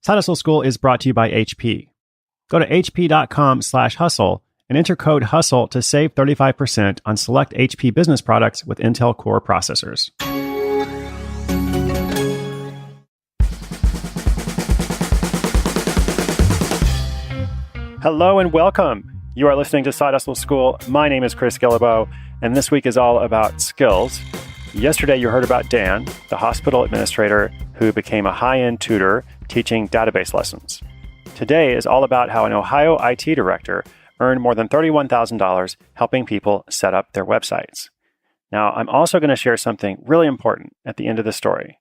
Side Hustle School is brought to you by HP. Go to hp.com/hustle and enter code HUSTLE to save 35% on select HP business products with Intel Core processors. Hello and welcome. You are listening to Side Hustle School. My name is CHRIS GUILLEBEAU, and this week is all about skills. Yesterday, you heard about Dan, the hospital administrator who became a high-end tutor teaching database lessons. Today is all about how an Ohio IT director earned more than $31,000 helping people set up their websites. Now, I'm also going to share something really important at the end of the story.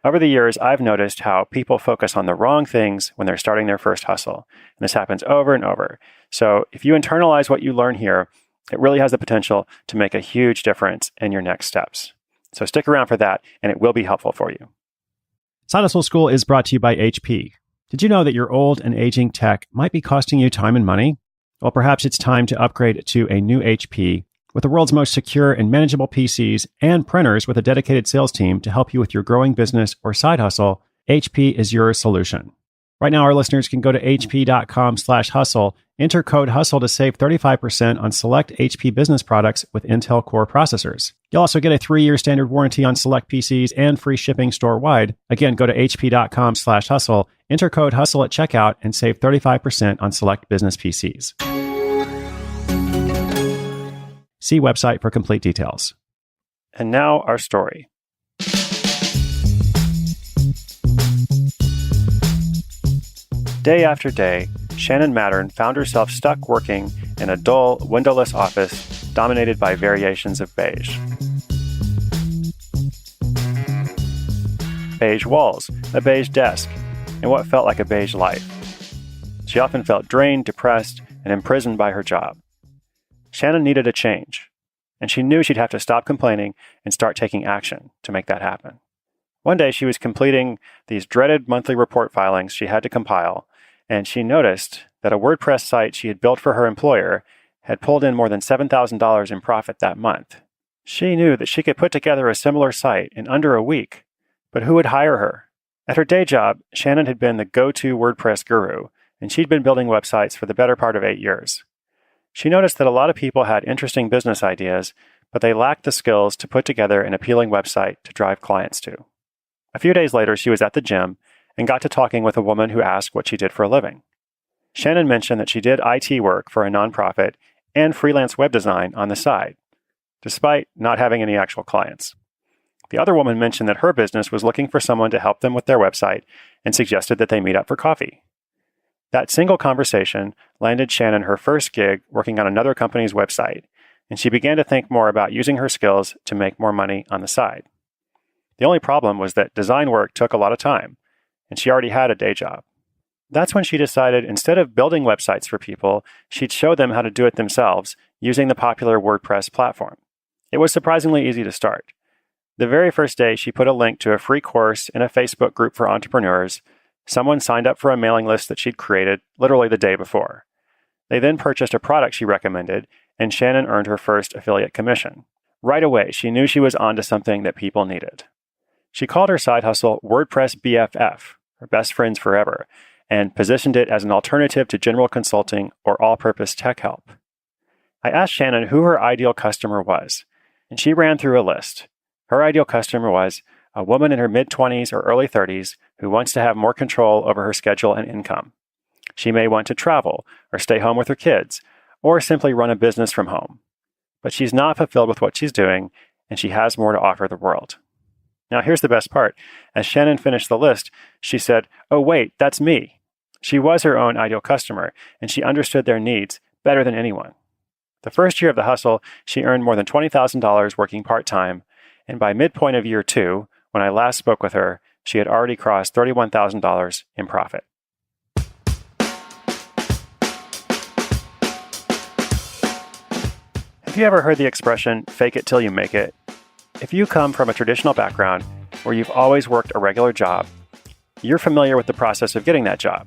Over the years, I've noticed how people focus on the wrong things when they're starting their first hustle. And this happens over and over. So if you internalize what you learn here, it really has the potential to make a huge difference in your next steps. So stick around for that, and it will be helpful for you. Side Hustle School is brought to you by HP. Did you know that your old and aging tech might be costing you time and money? Well, perhaps it's time to upgrade to a new HP with the world's most secure and manageable PCs and printers with a dedicated sales team to help you with your growing business or side hustle. HP is your solution. Right now, our listeners can go to hp.com/hustle, enter code HUSTLE to save 35% on select HP business products with Intel Core processors. You'll also get a 3-year standard warranty on select PCs and free shipping store-wide. Again, go to hp.com/hustle, enter code HUSTLE at checkout, and save 35% on select business PCs. See website for complete details. And now our story. Day after day, Shannon Mattern found herself stuck working in a dull, windowless office dominated by variations of beige. Beige walls, a beige desk, and what felt like a beige life. She often felt drained, depressed, and imprisoned by her job. Shannon needed a change, and she knew she'd have to stop complaining and start taking action to make that happen. One day, she was completing these dreaded monthly report filings she had to compile, and she noticed that a WordPress site she had built for her employer had pulled in more than $7,000 in profit that month. She knew that she could put together a similar site in under a week, but who would hire her? At her day job, Shannon had been the go-to WordPress guru, and she'd been building websites for the better part of 8 years. She noticed that a lot of people had interesting business ideas, but they lacked the skills to put together an appealing website to drive clients to. A few days later, she was at the gym and got to talking with a woman who asked what she did for a living. Shannon mentioned that she did IT work for a nonprofit and freelance web design on the side, despite not having any actual clients. The other woman mentioned that her business was looking for someone to help them with their website and suggested that they meet up for coffee. That single conversation landed Shannon her first gig working on another company's website, and she began to think more about using her skills to make more money on the side. The only problem was that design work took a lot of time, and she already had a day job. That's when she decided instead of building websites for people, she'd show them how to do it themselves using the popular WordPress platform. It was surprisingly easy to start. The very first day, she put a link to a free course in a Facebook group for entrepreneurs. Someone signed up for a mailing list that she'd created literally the day before. They then purchased a product she recommended, and Shannon earned her first affiliate commission. Right away, she knew she was onto something that people needed. She called her side hustle WordPress BFF, her best friends forever, and positioned it as an alternative to general consulting or all-purpose tech help. I asked Shannon who her ideal customer was, and she ran through a list. Her ideal customer was a woman in her mid-20s or early 30s who wants to have more control over her schedule and income. She may want to travel or stay home with her kids or simply run a business from home. But she's not fulfilled with what she's doing, and she has more to offer the world. Now, here's the best part. As Shannon finished the list, she said, "Oh, wait, that's me." She was her own ideal customer, and she understood their needs better than anyone. The first year of the hustle, she earned more than $20,000 working part-time, and by midpoint of year 2, when I last spoke with her, she had already crossed $31,000 in profit. Have you ever heard the expression, fake it till you make it? If you come from a traditional background where you've always worked a regular job, you're familiar with the process of getting that job.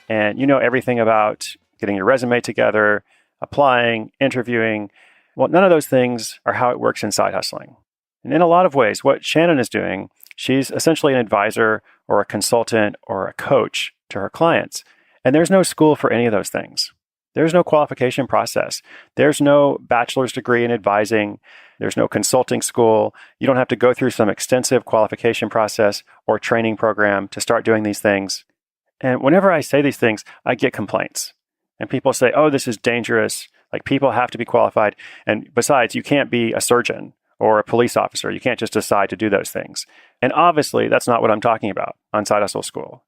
And you know everything about getting your resume together, applying, interviewing. Well, none of those things are how it works in side hustling. And in a lot of ways, what Shannon is doing, she's essentially an advisor or a consultant or a coach to her clients. And there's no school for any of those things. There's no qualification process. There's no bachelor's degree in advising. There's no consulting school. You don't have to go through some extensive qualification process or training program to start doing these things. And whenever I say these things, I get complaints. And people say, oh, this is dangerous. Like, people have to be qualified. And besides, you can't be a surgeon or a police officer. You can't just decide to do those things. And obviously, that's not what I'm talking about on Side Hustle School.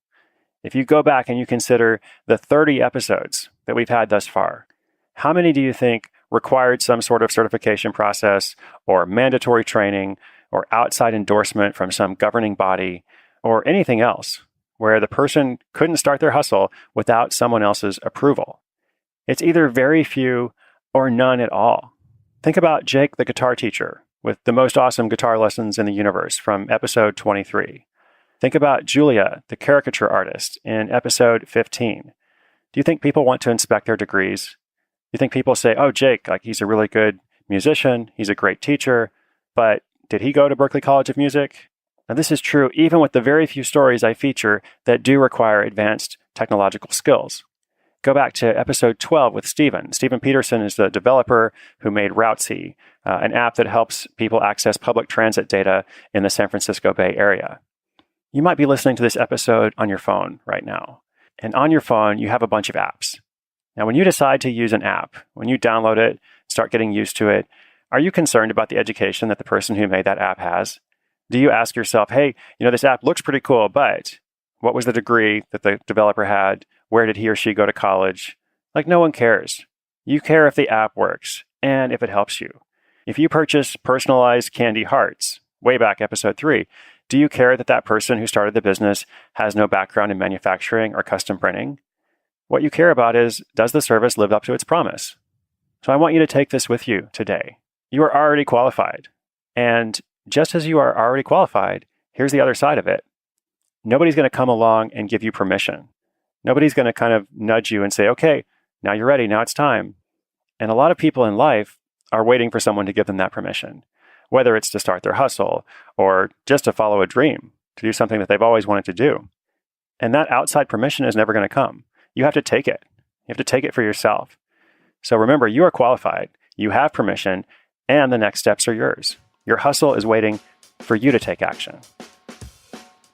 If you go back and you consider the 30 episodes that we've had thus far, how many do you think required some sort of certification process or mandatory training or outside endorsement from some governing body or anything else where the person couldn't start their hustle without someone else's approval? It's either very few or none at all. Think about Jake, the guitar teacher, with the most awesome guitar lessons in the universe from episode 23. Think about Julia, the caricature artist, in episode 15. Do you think people want to inspect their degrees? Do you think people say, oh, Jake, like, he's a really good musician, he's a great teacher, but did he go to Berklee College of Music? Now, this is true even with the very few stories I feature that do require advanced technological skills. Go back to episode 12 with Steven. Steven Peterson is the developer who made Routesy, an app that helps people access public transit data in the San Francisco Bay Area. You might be listening to this episode on your phone right now. And on your phone, you have a bunch of apps. Now, when you decide to use an app, when you download it, start getting used to it, are you concerned about the education that the person who made that app has? Do you ask yourself, hey, this app looks pretty cool, but what was the degree that the developer had? Where did he or she go to college? Like, no one cares. You care if the app works and if it helps you. If you purchase personalized candy hearts, way back episode 3, do you care that that person who started the business has no background in manufacturing or custom printing? What you care about is, does the service live up to its promise? So I want you to take this with you today. You are already qualified. And just as you are already qualified, here's the other side of it. Nobody's going to come along and give you permission. Nobody's going to kind of nudge you and say, okay, now you're ready, now it's time. And a lot of people in life are waiting for someone to give them that permission, whether it's to start their hustle or just to follow a dream, to do something that they've always wanted to do. And that outside permission is never going to come. You have to take it. You have to take it for yourself. So remember, you are qualified, you have permission, and the next steps are yours. Your hustle is waiting for you to take action.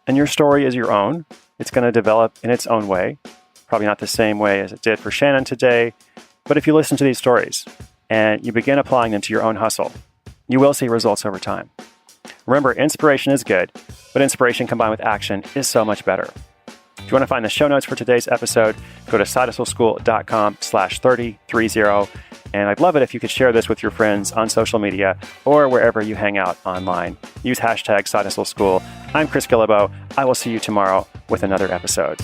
And your story is your own. It's going to develop in its own way, probably not the same way as it did for Shannon today. But if you listen to these stories and you begin applying them to your own hustle, you will see results over time. Remember, inspiration is good, but inspiration combined with action is so much better. If you want to find the show notes for today's episode, go to sidehustleschool.com/3030. And I'd love it if you could share this with your friends on social media or wherever you hang out online. Use hashtag SideHustleSchool. I'm Chris Guillebeau. I will see you tomorrow with another episode.